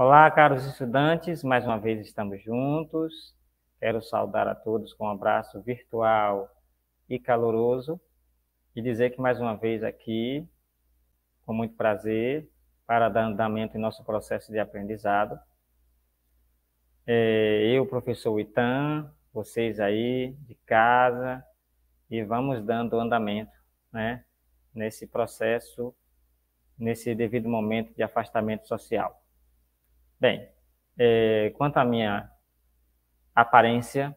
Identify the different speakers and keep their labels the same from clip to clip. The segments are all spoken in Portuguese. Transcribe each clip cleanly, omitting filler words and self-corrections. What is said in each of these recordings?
Speaker 1: Olá, caros estudantes, mais uma vez estamos juntos. Quero saudar a todos com um abraço virtual e caloroso e dizer que mais uma vez aqui, com muito prazer, para dar andamento em nosso processo de aprendizado. Eu, professor Itan, vocês aí de casa, e vamos dando andamento, né, nesse processo, nesse devido momento de afastamento social. Bem, quanto à minha aparência,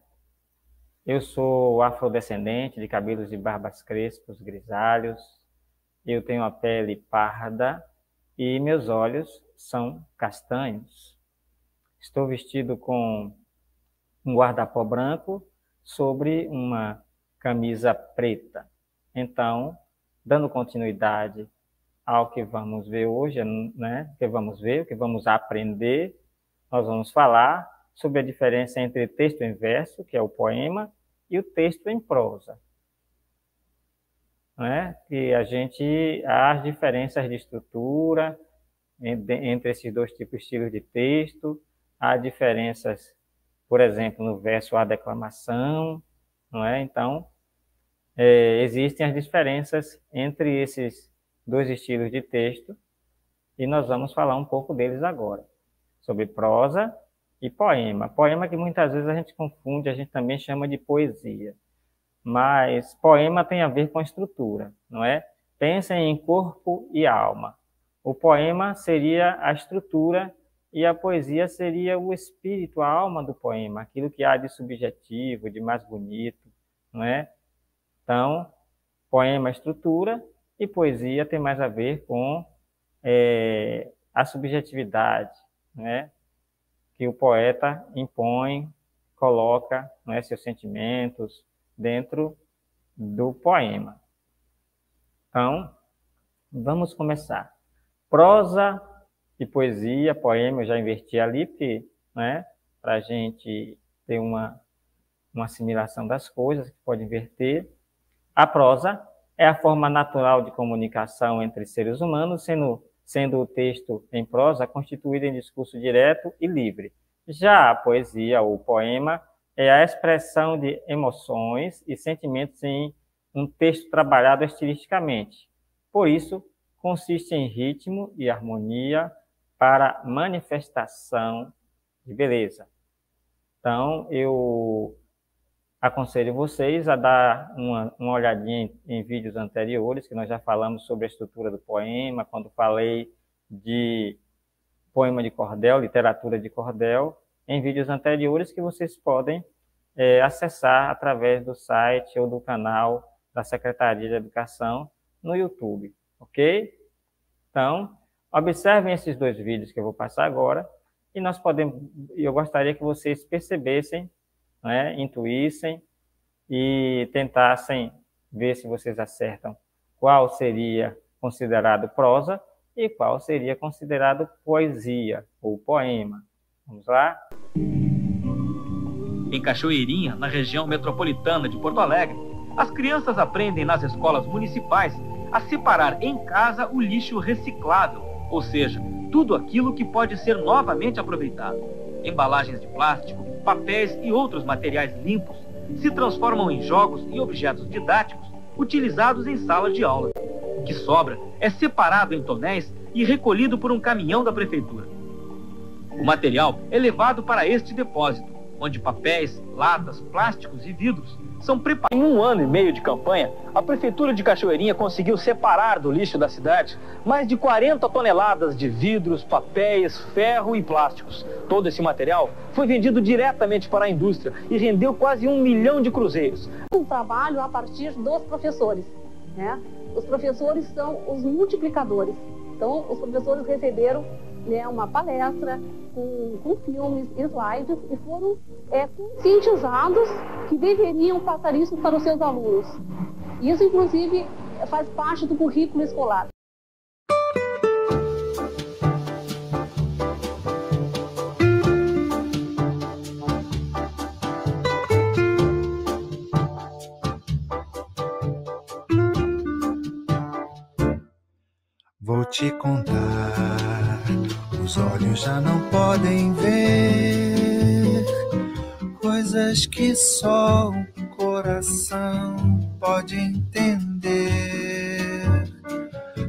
Speaker 1: eu sou afrodescendente, de cabelos e barbas crespos, grisalhos, eu tenho a pele parda e meus olhos são castanhos. Estou vestido com um guarda-pó branco sobre uma camisa preta. Então, dando continuidade ao que vamos ver hoje, né? O que vamos aprender, nós vamos falar sobre a diferença entre texto em verso, que é o poema, e o texto em prosa. Né? Que há as diferenças de estrutura entre esses dois tipos de estilos de texto, há diferenças, por exemplo, no verso há declamação, não é? Então, existem as diferenças entre esses dois estilos de texto, e nós vamos falar um pouco deles agora, sobre prosa e poema. Poema que muitas vezes a gente confunde, a gente também chama de poesia. Mas poema tem a ver com estrutura, não é? Pensem em corpo e alma. O poema seria a estrutura e a poesia seria o espírito, a alma do poema, aquilo que há de subjetivo, de mais bonito, não é? Então, poema é estrutura e poesia tem mais a ver com a subjetividade, né? Que o poeta impõe, coloca, né, seus sentimentos dentro do poema. Então, vamos começar. Prosa e poesia, poema eu já inverti ali, né, para a gente ter uma assimilação das coisas, que pode inverter. A prosa é a forma natural de comunicação entre seres humanos, sendo o texto em prosa constituído em discurso direto e livre. Já a poesia ou poema é a expressão de emoções e sentimentos em um texto trabalhado estilisticamente. Por isso, consiste em ritmo e harmonia para manifestação de beleza. Então, eu aconselho vocês a dar uma olhadinha em vídeos anteriores, que nós já falamos sobre a estrutura do poema, quando falei de poema de cordel, literatura de cordel, em vídeos anteriores que vocês podem acessar através do site ou do canal da Secretaria de Educação no YouTube, ok? Então, observem esses dois vídeos que eu vou passar agora e eu gostaria que vocês percebessem, né, intuíssem e tentassem ver se vocês acertam qual seria considerado prosa e qual seria considerado poesia ou poema. Vamos lá?
Speaker 2: Em Cachoeirinha, na região metropolitana de Porto Alegre, as crianças aprendem nas escolas municipais a separar em casa o lixo reciclável, ou seja, tudo aquilo que pode ser novamente aproveitado. Embalagens de plástico, papéis e outros materiais limpos se transformam em jogos e objetos didáticos utilizados em sala de aula. O que sobra é separado em tonéis e recolhido por um caminhão da prefeitura. O material é levado para este depósito, onde papéis, latas, plásticos e vidros são preparados. Em 1 ano e meio de campanha, a Prefeitura de Cachoeirinha conseguiu separar do lixo da cidade mais de 40 toneladas de vidros, papéis, ferro e plásticos. Todo esse material foi vendido diretamente para a indústria e rendeu quase 1 milhão de cruzeiros.
Speaker 3: Um trabalho a partir dos professores, né? Os professores são os multiplicadores. Então, os professores receberam, né, uma palestra com filmes, slides, e foram conscientizados que deveriam passar isso para os seus alunos. Isso, inclusive, faz parte do currículo escolar.
Speaker 4: Vou te contar Os olhos já não podem ver coisas que só o coração pode entender.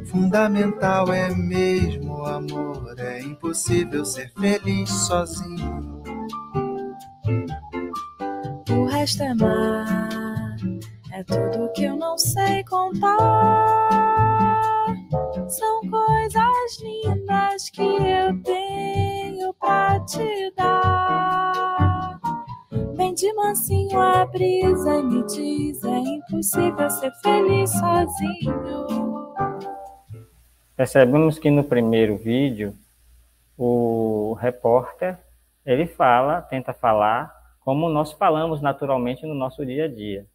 Speaker 4: Fundamental é mesmo o amor, é impossível ser feliz sozinho.
Speaker 5: O resto é mar, é tudo que eu não sei contar. São coisas lindas que eu tenho pra te dar. Vem de mansinho a brisa e me diz, é impossível ser feliz sozinho.
Speaker 1: Percebemos que no primeiro vídeo, o repórter, ele tenta falar como nós falamos naturalmente no nosso dia a dia,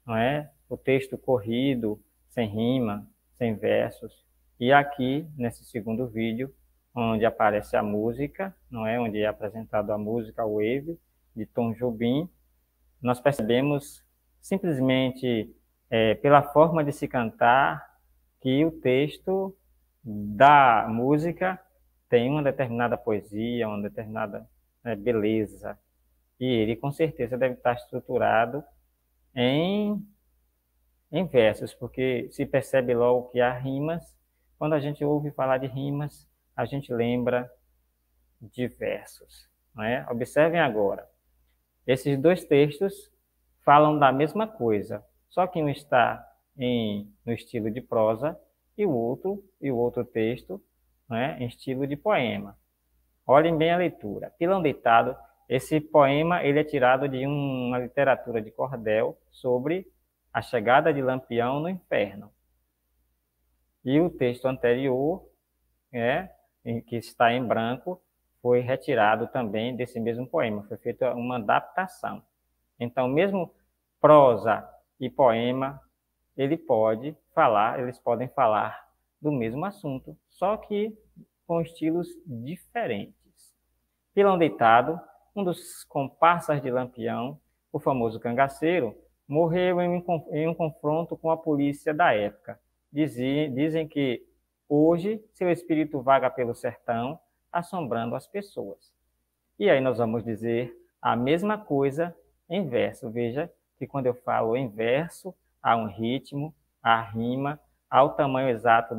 Speaker 1: não é? O texto corrido, sem rima, sem versos. E aqui, nesse segundo vídeo, onde aparece a música, não é? Onde é apresentado a música Wave, de Tom Jobim, nós percebemos simplesmente, pela forma de se cantar, que o texto da música tem uma determinada poesia, uma determinada beleza. E ele, com certeza, deve estar estruturado em versos, porque se percebe logo que há rimas. Quando a gente ouve falar de rimas, a gente lembra de versos, não é? Observem agora. Esses dois textos falam da mesma coisa, só que um está no estilo de prosa e o outro texto, não é? Em estilo de poema. Olhem bem a leitura. Pilão Deitado. Esse poema ele é tirado de uma literatura de cordel sobre a chegada de Lampião no inferno. E o texto anterior, que está em branco, foi retirado também desse mesmo poema. Foi feita uma adaptação. Então, mesmo prosa e poema, eles podem falar do mesmo assunto, só que com estilos diferentes. Pilão Deitado, um dos comparsas de Lampião, o famoso cangaceiro, morreu em um confronto com a polícia da época. Dizem que hoje seu espírito vaga pelo sertão, assombrando as pessoas. E aí nós vamos dizer a mesma coisa em verso. Veja que quando eu falo em verso, há um ritmo, há rima, há o tamanho exato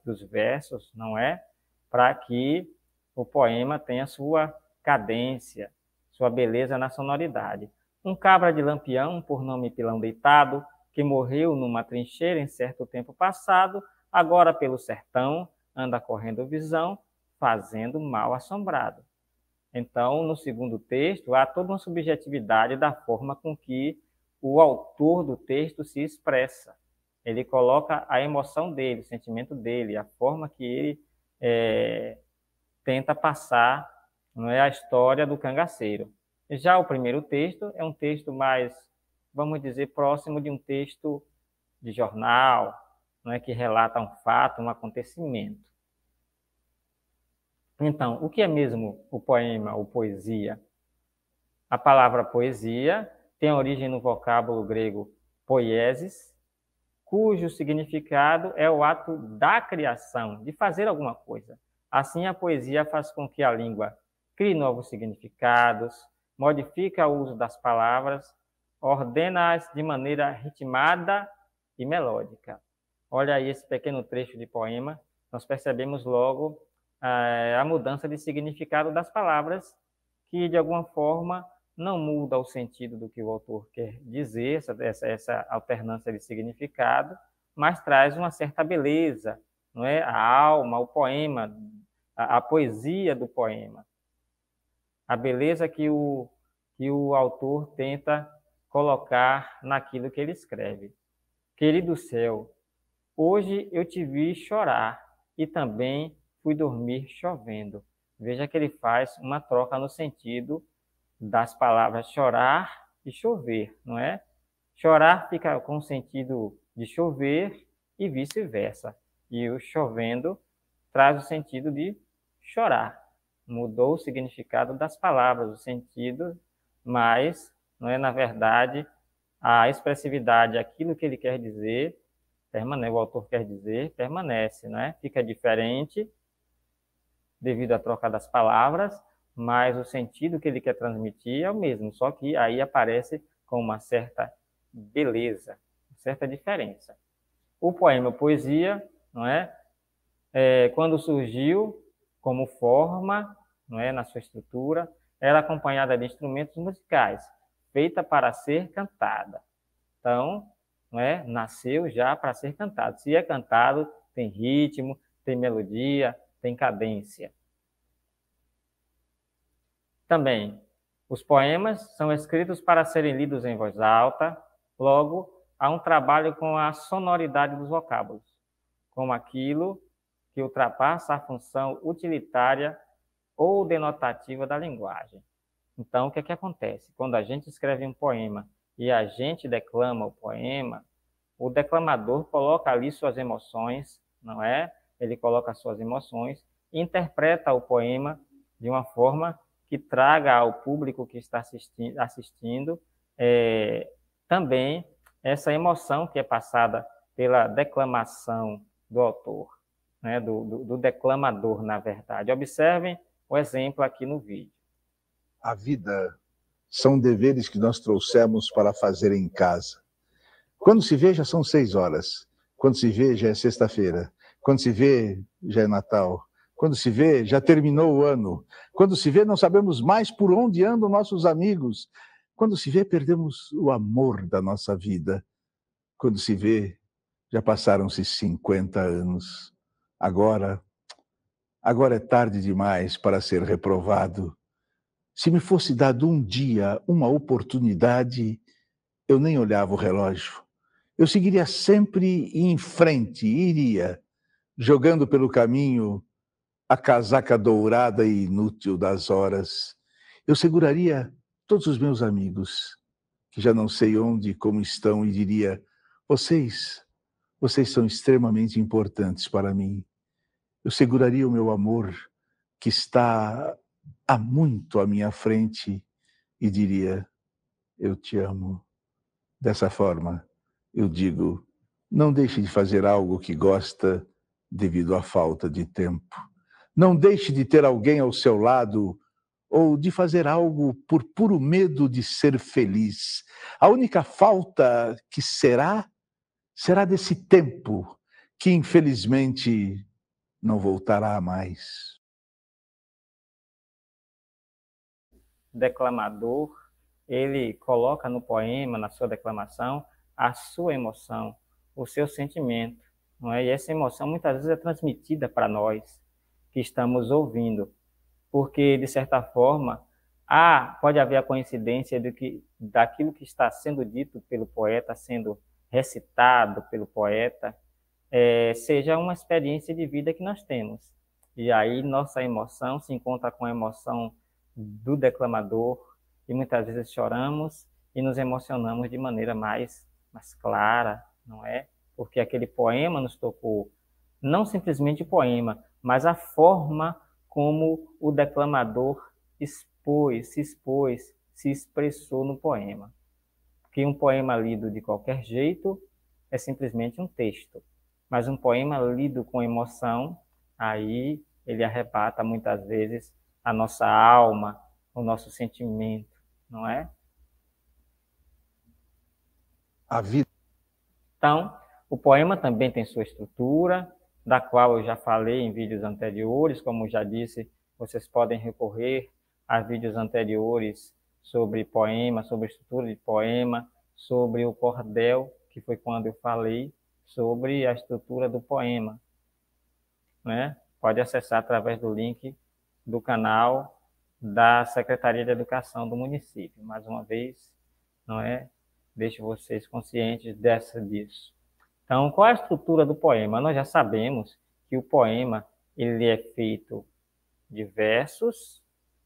Speaker 1: dos versos, não é? Para que o poema tenha sua cadência, sua beleza na sonoridade. Um cabra de Lampião, por nome Pilão Deitado, que morreu numa trincheira em certo tempo passado, agora pelo sertão, anda correndo visão, fazendo mal assombrado. Então, no segundo texto, há toda uma subjetividade da forma com que o autor do texto se expressa. Ele coloca a emoção dele, o sentimento dele, a forma que ele tenta passar, não é, a história do cangaceiro. Já o primeiro texto é um texto mais, vamos dizer, próximo de um texto de jornal, não é, que relata um fato, um acontecimento. Então, o que é mesmo o poema ou poesia? A palavra poesia tem origem no vocábulo grego poiesis, cujo significado é o ato da criação, de fazer alguma coisa. Assim, a poesia faz com que a língua crie novos significados, modifica o uso das palavras, ordena-as de maneira ritmada e melódica. Olha aí esse pequeno trecho de poema, nós percebemos logo a mudança de significado das palavras, que de alguma forma não muda o sentido do que o autor quer dizer, essa alternância de significado, mas traz uma certa beleza, não é? A alma, o poema, a poesia do poema. A beleza que o autor tenta colocar naquilo que ele escreve. Querido céu, hoje eu te vi chorar e também fui dormir chovendo. Veja que ele faz uma troca no sentido das palavras chorar e chover, não é? Chorar fica com o sentido de chover e vice-versa. E o chovendo traz o sentido de chorar. Mudou o significado das palavras, o sentido, mas, não é, na verdade, a expressividade, aquilo que ele quer dizer, permanece, o autor quer dizer, permanece, não é? Fica diferente, devido à troca das palavras, mas o sentido que ele quer transmitir é o mesmo, só que aí aparece com uma certa beleza, certa diferença. O poema poesia, não é? Quando surgiu como forma, não é, na sua estrutura, era acompanhada de instrumentos musicais, feita para ser cantada. Então, não é, nasceu já para ser cantado. Se é cantado, tem ritmo, tem melodia, tem cadência. Também, os poemas são escritos para serem lidos em voz alta, logo, há um trabalho com a sonoridade dos vocábulos, como aquilo que ultrapassa a função utilitária ou denotativa da linguagem. Então, o que é que acontece? Quando a gente escreve um poema e a gente declama o poema, o declamador coloca ali suas emoções, não é? Ele coloca suas emoções e interpreta o poema de uma forma que traga ao público que está assistindo também essa emoção que é passada pela declamação do autor, né? do declamador, na verdade. Observem o exemplo aqui no vídeo.
Speaker 6: A vida são deveres que nós trouxemos para fazer em casa. Quando se vê, já são 6 horas. Quando se vê, já é sexta-feira. Quando se vê, já é Natal. Quando se vê, já terminou o ano. Quando se vê, não sabemos mais por onde andam nossos amigos. Quando se vê, perdemos o amor da nossa vida. Quando se vê, já passaram-se 50 anos. Agora é tarde demais para ser reprovado. Se me fosse dado um dia, uma oportunidade, eu nem olhava o relógio. Eu seguiria sempre em frente, iria, jogando pelo caminho a casaca dourada e inútil das horas. Eu seguraria todos os meus amigos, que já não sei onde e como estão, e diria: vocês são extremamente importantes para mim. Eu seguraria o meu amor, que está há muito à minha frente, e diria: eu te amo. Dessa forma, eu digo: não deixe de fazer algo que gosta devido à falta de tempo. Não deixe de ter alguém ao seu lado ou de fazer algo por puro medo de ser feliz. A única falta que será desse tempo que, infelizmente, não voltará mais.
Speaker 1: O declamador, ele coloca no poema, na sua declamação, a sua emoção, o seu sentimento, não é? E essa emoção muitas vezes é transmitida para nós que estamos ouvindo, porque, de certa forma, pode haver a coincidência daquilo que está sendo dito pelo poeta, sendo recitado pelo poeta, seja uma experiência de vida que nós temos. E aí nossa emoção se encontra com a emoção do declamador, e muitas vezes choramos e nos emocionamos de maneira mais clara, não é? Porque aquele poema nos tocou, não simplesmente o poema, mas a forma como o declamador se expressou no poema. Porque um poema lido de qualquer jeito é simplesmente um texto, mas um poema lido com emoção, aí ele arrebata muitas vezes a nossa alma, o nosso sentimento, não é?
Speaker 6: A vida.
Speaker 1: Então, o poema também tem sua estrutura, da qual eu já falei em vídeos anteriores. Como já disse, vocês podem recorrer a vídeos anteriores sobre poema, sobre estrutura de poema, sobre o cordel, que foi quando eu falei sobre a estrutura do poema, né? Pode acessar através do link do canal da Secretaria de Educação do município. Mais uma vez, não é? Deixo vocês conscientes disso. Então, qual é a estrutura do poema? Nós já sabemos que o poema ele é feito de versos,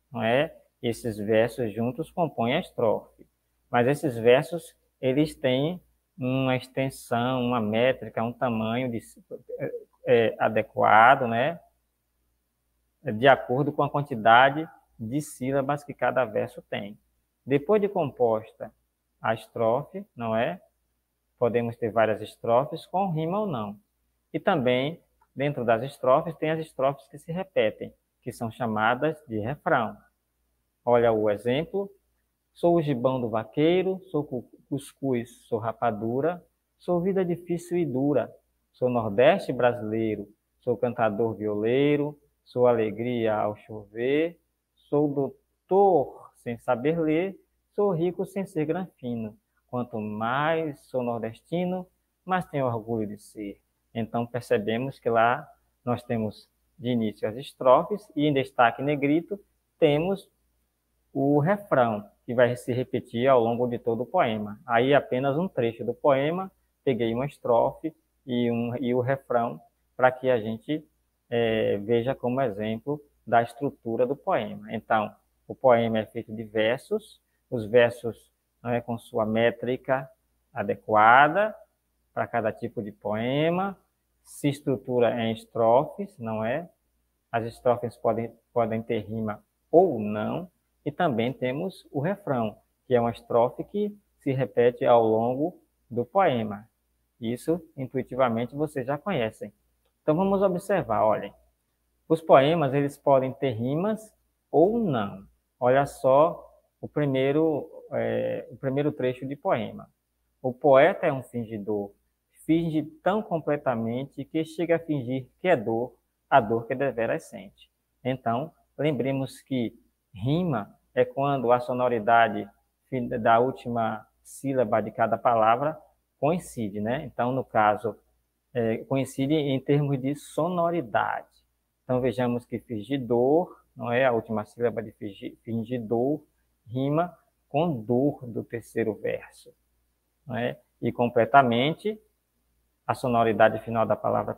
Speaker 1: não é? Esses versos juntos compõem a estrofe. Mas esses versos, eles têm uma extensão, uma métrica, um tamanho adequado, né? De acordo com a quantidade de sílabas que cada verso tem. Depois de composta a estrofe, não é? Podemos ter várias estrofes com rima ou não. E também, dentro das estrofes, tem as estrofes que se repetem. que são chamadas de refrão. Olha o exemplo. Sou o gibão do vaqueiro, sou cuscuz, sou rapadura, sou vida difícil e dura, sou nordeste brasileiro, sou cantador violeiro, sou alegria ao chover, sou doutor sem saber ler, sou rico sem ser granfino. Quanto mais sou nordestino, mais tenho orgulho de ser. Então percebemos que lá nós temos de início as estrofes e em destaque negrito temos o refrão, que vai se repetir ao longo de todo o poema. Aí apenas um trecho do poema, peguei uma estrofe e o refrão para que a gente veja como exemplo da estrutura do poema. Então, o poema é feito de versos, os versos com sua métrica adequada para cada tipo de poema, se estrutura em estrofes, não é? As estrofes podem ter rima ou não, e também temos o refrão, que é uma estrofe que se repete ao longo do poema. Isso, intuitivamente, vocês já conhecem. Então, vamos observar, olhem. Os poemas, eles podem ter rimas ou não. Olha só o primeiro trecho de poema. O poeta é um fingidor, finge tão completamente que chega a fingir que é dor, a dor que deveras sente. Então, lembremos que rima é quando a sonoridade da última sílaba de cada palavra coincide, né? Então, no caso, coincide em termos de sonoridade. Então, vejamos que fingidor, não é? A última sílaba de fingidor rima com dor do terceiro verso, não é? E completamente, a sonoridade final da palavra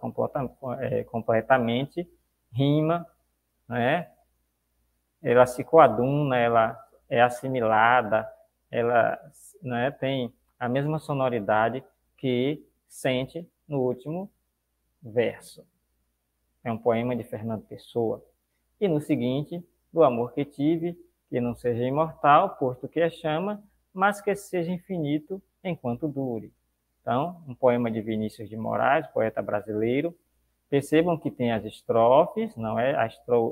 Speaker 1: completamente rima, não é? Ela se coaduna, ela é assimilada, ela tem a mesma sonoridade que sente no último verso. É um poema de Fernando Pessoa. E no seguinte, do amor que tive, que não seja imortal, posto que é chama, mas que seja infinito enquanto dure. Então, um poema de Vinícius de Moraes, poeta brasileiro. Percebam que tem as estrofes, não é?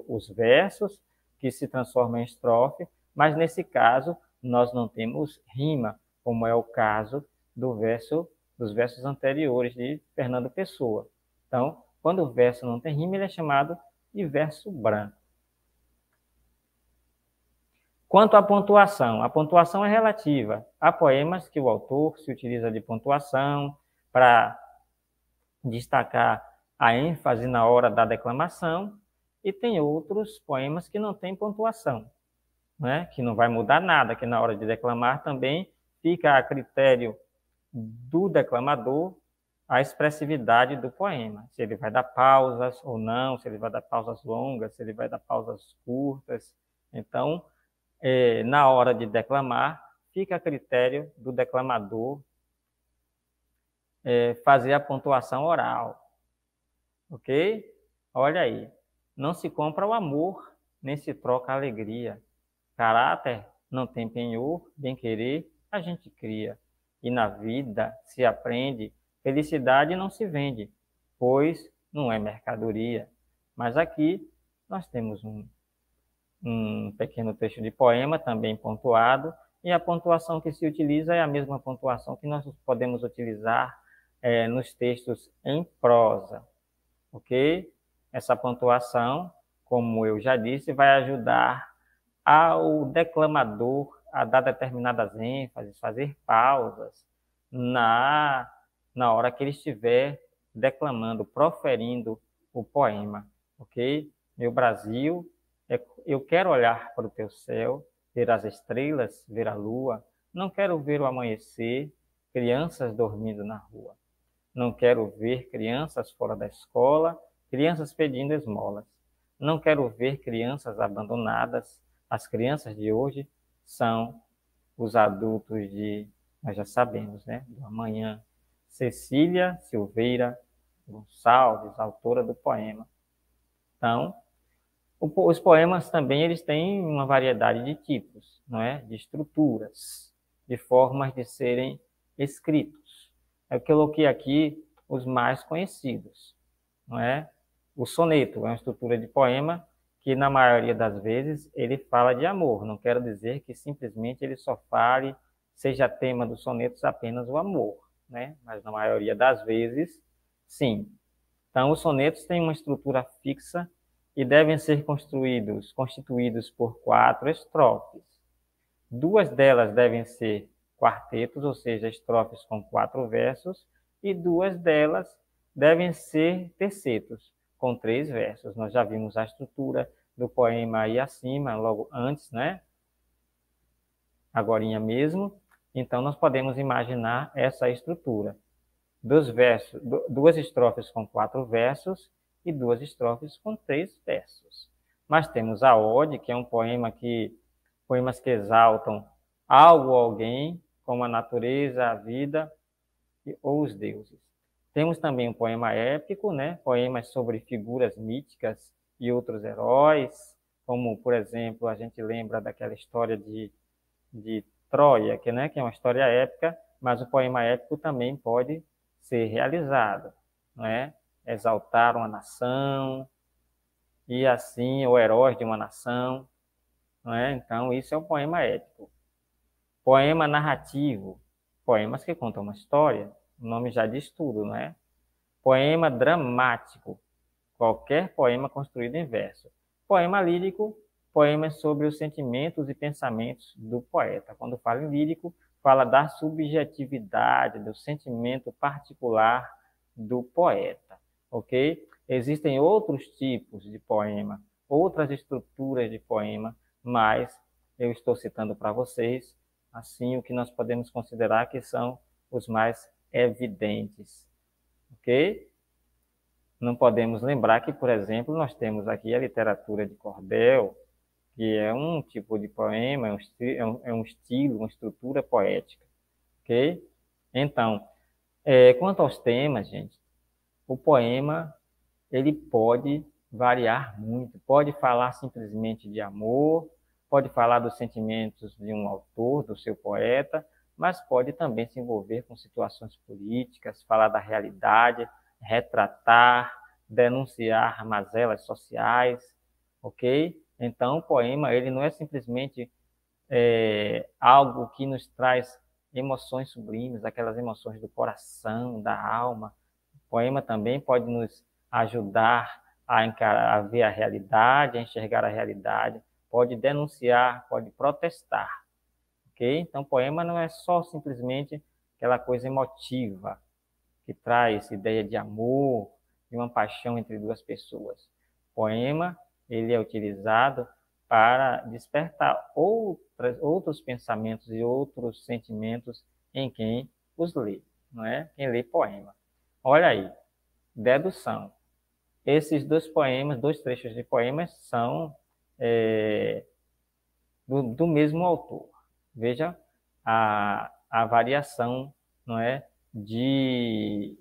Speaker 1: Os versos, que se transforma em estrofe, mas nesse caso nós não temos rima, como é o caso dos versos anteriores de Fernando Pessoa. Então, quando o verso não tem rima, ele é chamado de verso branco. Quanto à pontuação, a pontuação é relativa. Há poemas que o autor se utiliza de pontuação para destacar a ênfase na hora da declamação, e tem outros poemas que não têm pontuação, né? Que não vai mudar nada, que na hora de declamar também fica a critério do declamador a expressividade do poema. Se ele vai dar pausas ou não, se ele vai dar pausas longas, se ele vai dar pausas curtas. Então, na hora de declamar, fica a critério do declamador fazer a pontuação oral. Ok? Olha aí. Não se compra o amor, nem se troca a alegria. Caráter não tem penhor, bem-querer a gente cria. E na vida se aprende, felicidade não se vende, pois não é mercadoria. Mas aqui nós temos um pequeno trecho de poema, também pontuado, e a pontuação que se utiliza é a mesma pontuação que nós podemos utilizar nos textos em prosa. Ok? Essa pontuação, como eu já disse, vai ajudar ao declamador a dar determinadas ênfases, fazer pausas na hora que ele estiver declamando, proferindo o poema. Ok? Meu Brasil, eu quero olhar para o teu céu, ver as estrelas, ver a lua. Não quero ver o amanhecer, crianças dormindo na rua. Não quero ver crianças fora da escola, crianças pedindo esmolas. Não quero ver crianças abandonadas. As crianças de hoje são os adultos nós já sabemos, né? Do amanhã. Cecília Silveira Gonçalves, autora do poema. Então, os poemas também eles têm uma variedade de tipos, não é? De estruturas, de formas de serem escritos. Eu coloquei aqui os mais conhecidos, não é? O soneto é uma estrutura de poema que na maioria das vezes ele fala de amor. Não quero dizer que simplesmente ele só fale, seja tema dos sonetos apenas o amor, né? Mas na maioria das vezes, sim. Então, os sonetos têm uma estrutura fixa e devem ser constituídos por 4 estrofes. 2 delas devem ser quartetos, ou seja, estrofes com 4 versos, e 2 delas devem ser tercetos, com 3 versos. Nós já vimos a estrutura do poema aí acima, logo antes, né? Agorinha mesmo. Então, nós podemos imaginar essa estrutura. 2 estrofes com 4 versos e 2 estrofes com 3 versos. Mas temos a ode, que é um poemas que exaltam algo ou alguém, como a natureza, a vida ou os deuses. Temos também um poema épico, né? Poemas sobre figuras míticas e outros heróis, como, por exemplo, a gente lembra daquela história de Troia, que é uma história épica, mas o poema épico também pode ser realizado, não é? Exaltar uma nação, e assim, ou heróis de uma nação, não é? Então, isso é um poema épico. Poema narrativo, poemas que contam uma história, o nome já diz tudo, não é? Poema dramático, qualquer poema construído em verso. Poema lírico, poemas sobre os sentimentos e pensamentos do poeta. Quando fala em lírico, fala da subjetividade, do sentimento particular do poeta, ok? Existem outros tipos de poema, outras estruturas de poema, mas eu estou citando para vocês, assim, o que nós podemos considerar que são os mais evidentes, ok? Não podemos lembrar que, por exemplo, nós temos aqui a literatura de cordel, que é um tipo de poema, é um estilo, uma estrutura poética, ok? Então, quanto aos temas, gente, o poema, ele pode variar muito, pode falar simplesmente de amor, pode falar dos sentimentos de um autor, do seu poeta, mas pode também se envolver com situações políticas, falar da realidade, retratar, denunciar mazelas sociais, ok? Então, o poema, ele não é simplesmente algo que nos traz emoções sublimes, aquelas emoções do coração, da alma. O poema também pode nos ajudar a ver a realidade, a enxergar a realidade, pode denunciar, pode protestar, ok? Então, o poema não é só simplesmente aquela coisa emotiva, que traz ideia de amor, de uma paixão entre 2 pessoas. O poema, ele é utilizado para despertar outros pensamentos e outros sentimentos em quem os lê, não é? Quem lê poema. Olha aí, dedução. Esses 2 poemas, 2 trechos de poemas são do mesmo autor. Veja a variação, não é, de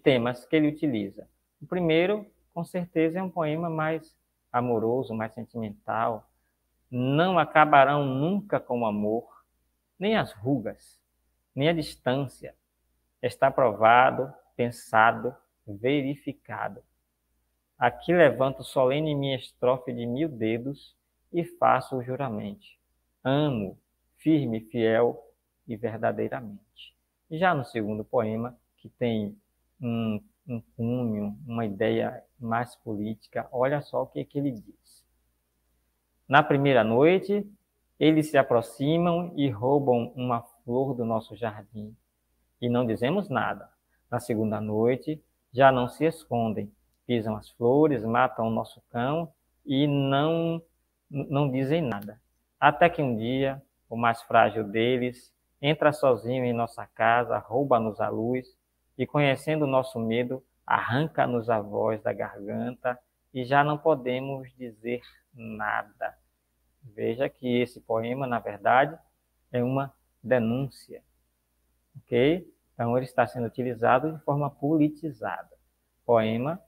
Speaker 1: temas que ele utiliza. O primeiro, com certeza, é um poema mais amoroso, mais sentimental. Não acabarão nunca com o amor, nem as rugas, nem a distância. Está provado, pensado, verificado. Aqui levanto solene minha estrofe de 1000 dedos e faço o juramento. Amo, firme, fiel e verdadeiramente. Já no segundo poema, que tem um cunho, uma ideia mais política, olha só o que ele diz. Na primeira noite, eles se aproximam e roubam uma flor do nosso jardim, e não dizemos nada. Na segunda noite, já não se escondem, pisam as flores, matam o nosso cão e não dizem nada. Até que um dia, o mais frágil deles entra sozinho em nossa casa, rouba-nos a luz e, conhecendo o nosso medo, arranca-nos a voz da garganta e já não podemos dizer nada. Veja que esse poema, na verdade, é uma denúncia, ok? Então, ele está sendo utilizado de forma politizada. Poema,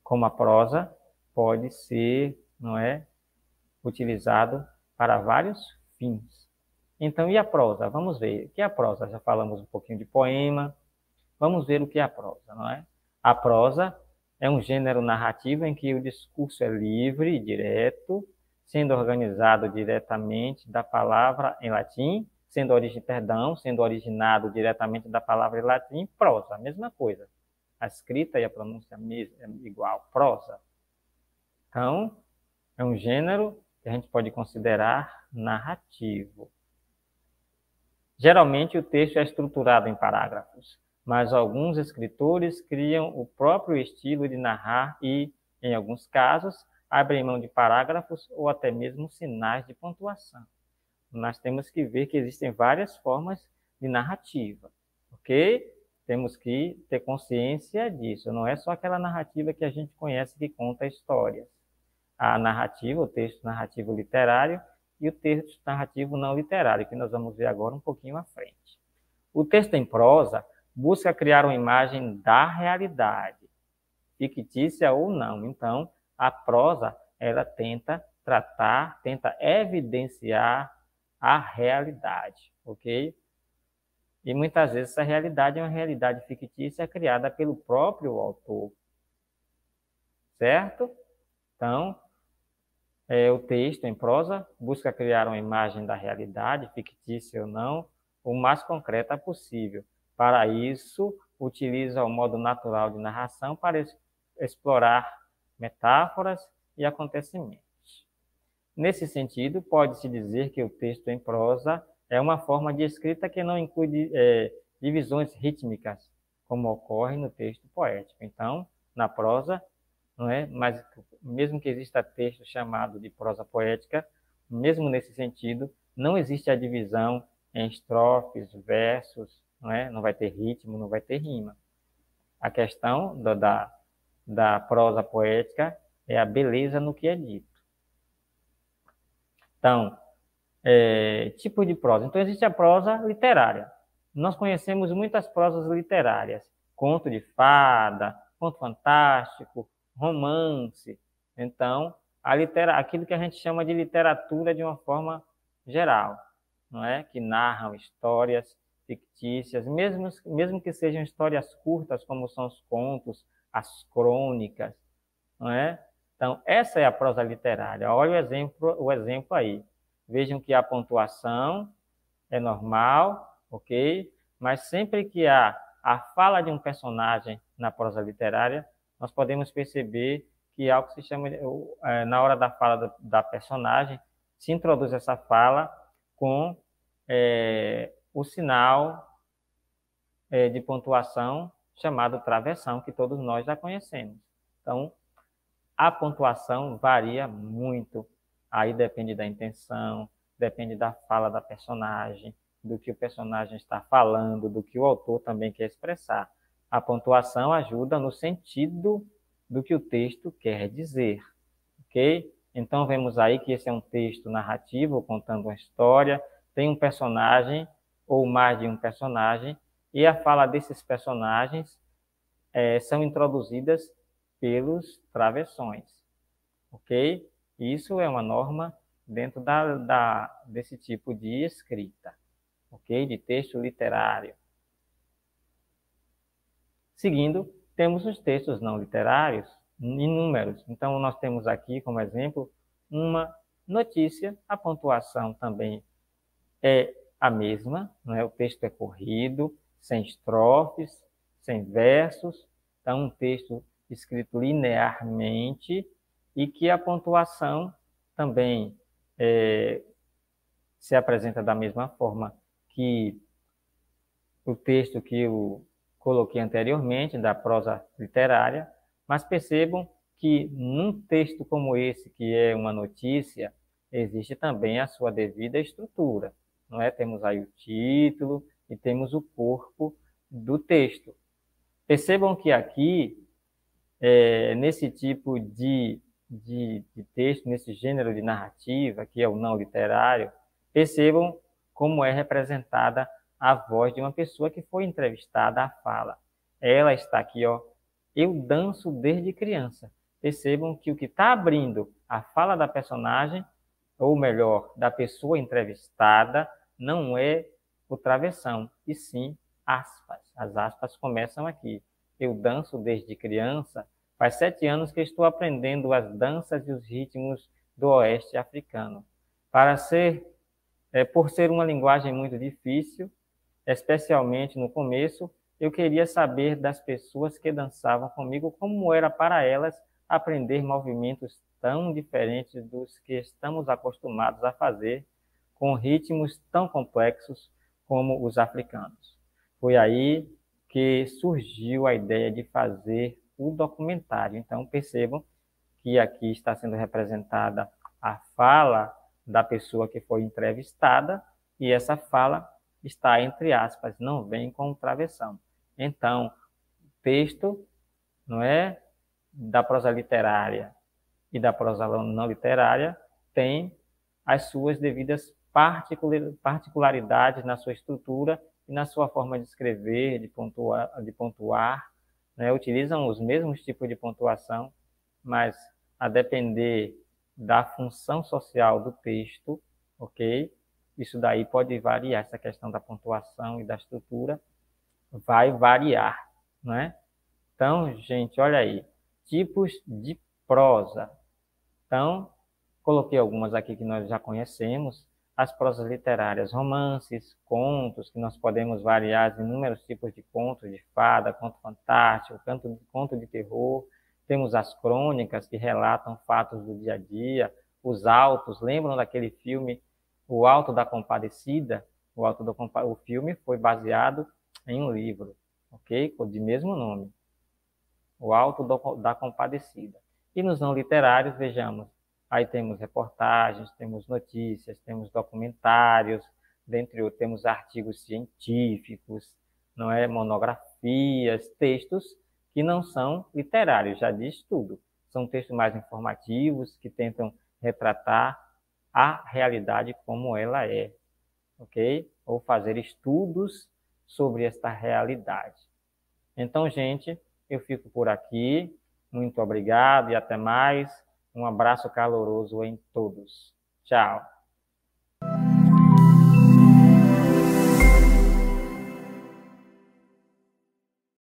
Speaker 1: como a prosa, pode ser, não é, utilizado para vários fins. Então, e a prosa? Vamos ver. O que é a prosa? Já falamos um pouquinho de poema. Vamos ver o que é a prosa, não é? A prosa É um gênero narrativo em que o discurso é livre e direto, sendo organizado diretamente da palavra em latim, sendo originado diretamente da palavra em latim, prosa, a mesma coisa. A escrita e a pronúncia é igual, prosa. Então, é um gênero que a gente pode considerar narrativo. Geralmente, o texto é estruturado em parágrafos, mas alguns escritores criam o próprio estilo de narrar e, em alguns casos, abrem mão de parágrafos ou até mesmo sinais de pontuação. Nós temos que ver que existem várias formas de narrativa, ok? Temos que ter consciência disso. Não é só aquela narrativa que a gente conhece que conta histórias. A narrativa, o texto narrativo literário e o texto narrativo não literário, que nós vamos ver agora um pouquinho à frente. O texto em prosa busca criar uma imagem da realidade, fictícia ou não. Então, a prosa, ela tenta evidenciar a realidade, ok? E muitas vezes essa realidade é uma realidade fictícia criada pelo próprio autor, certo? Então, o texto em prosa busca criar uma imagem da realidade, fictícia ou não, o mais concreta possível. Para isso, utiliza o modo natural de narração para explorar metáforas e acontecimentos. Nesse sentido, pode-se dizer que o texto em prosa é uma forma de escrita que não inclui divisões rítmicas, como ocorre no texto poético. Então, na prosa, não é? Mas mesmo que exista texto chamado de prosa poética, mesmo nesse sentido, não existe a divisão em estrofes, versos, não é? Não vai ter ritmo, não vai ter rima. A questão da prosa poética é a beleza no que é dito. Então, tipo de prosa. Então, existe a prosa literária. Nós conhecemos muitas prosas literárias. Conto de fada, conto fantástico, romance. Então, aquilo que a gente chama de literatura de uma forma geral, não é? Que narram histórias fictícias, mesmo que sejam histórias curtas, como são os contos, as crônicas, não é? Então, essa é a prosa literária. Olha o exemplo aí. Vejam que a pontuação é normal, ok? Mas sempre que há a fala de um personagem na prosa literária, nós podemos perceber que algo se chama, na hora da fala da personagem, se introduz essa fala com o sinal de pontuação chamado travessão, que todos nós já conhecemos. Então, a pontuação varia muito. Aí depende da intenção, depende da fala da personagem, do que o personagem está falando, do que o autor também quer expressar. A pontuação ajuda no sentido do que o texto quer dizer, ok? Então, vemos aí que esse é um texto narrativo, contando uma história, tem um personagem, ou mais de um personagem, e a fala desses personagens são introduzidas pelos travessões, ok? Isso é uma norma dentro desse tipo de escrita, ok? De texto literário. Seguindo, temos os textos não literários, inúmeros. Então, nós temos aqui, como exemplo, uma notícia. A pontuação também é a mesma, não é? O texto é corrido, sem estrofes, sem versos. Então, um texto escrito linearmente e que a pontuação também se apresenta da mesma forma que o texto que eu coloquei anteriormente, da prosa literária, mas percebam que num texto como esse, que é uma notícia, existe também a sua devida estrutura, não é? Temos aí o título e temos o corpo do texto. Percebam que aqui, nesse tipo de texto, nesse gênero de narrativa, que é o não literário, percebam como é representada a voz de uma pessoa que foi entrevistada à fala. Ela está aqui, ó, eu danço desde criança. Percebam que o que está abrindo a fala da personagem, ou melhor, da pessoa entrevistada, não é o travessão, e sim aspas. As aspas começam aqui. Eu danço desde criança, Faz 7 anos que estou aprendendo as danças e os ritmos do oeste africano. Por ser uma linguagem muito difícil, especialmente no começo, eu queria saber das pessoas que dançavam comigo como era para elas aprender movimentos tão diferentes dos que estamos acostumados a fazer, com ritmos tão complexos como os africanos. Foi aí que surgiu a ideia de fazer o documentário. Então, percebam que aqui está sendo representada a fala da pessoa que foi entrevistada, e essa fala está entre aspas, não vem com travessão. Então, texto, não é, da prosa literária e da prosa não literária tem as suas devidas particularidades na sua estrutura e na sua forma de escrever, de pontuar, né? Utilizam os mesmos tipos de pontuação, mas a depender da função social do texto, ok? Isso daí pode variar, essa questão da pontuação e da estrutura vai variar, não é? Então, gente, olha aí, tipos de prosa. Então, coloquei algumas aqui que nós já conhecemos, as prosas literárias, romances, contos, que nós podemos variar em inúmeros tipos de contos, de fada, conto fantástico, conto de terror. Temos as crônicas, que relatam fatos do dia a dia, os autos, lembram daquele filme O Auto da Compadecida? O filme foi baseado em um livro, ok? De mesmo nome, O Auto da Compadecida. E nos não literários, vejamos, aí temos reportagens, temos notícias, temos documentários, dentre outros, temos artigos científicos, não é? Monografias, textos que não são literários, já diz tudo. São textos mais informativos, que tentam retratar a realidade como ela é, ok? Ou fazer estudos sobre esta realidade. Então, gente, eu fico por aqui. Muito obrigado e até mais. Um abraço caloroso em todos. Tchau.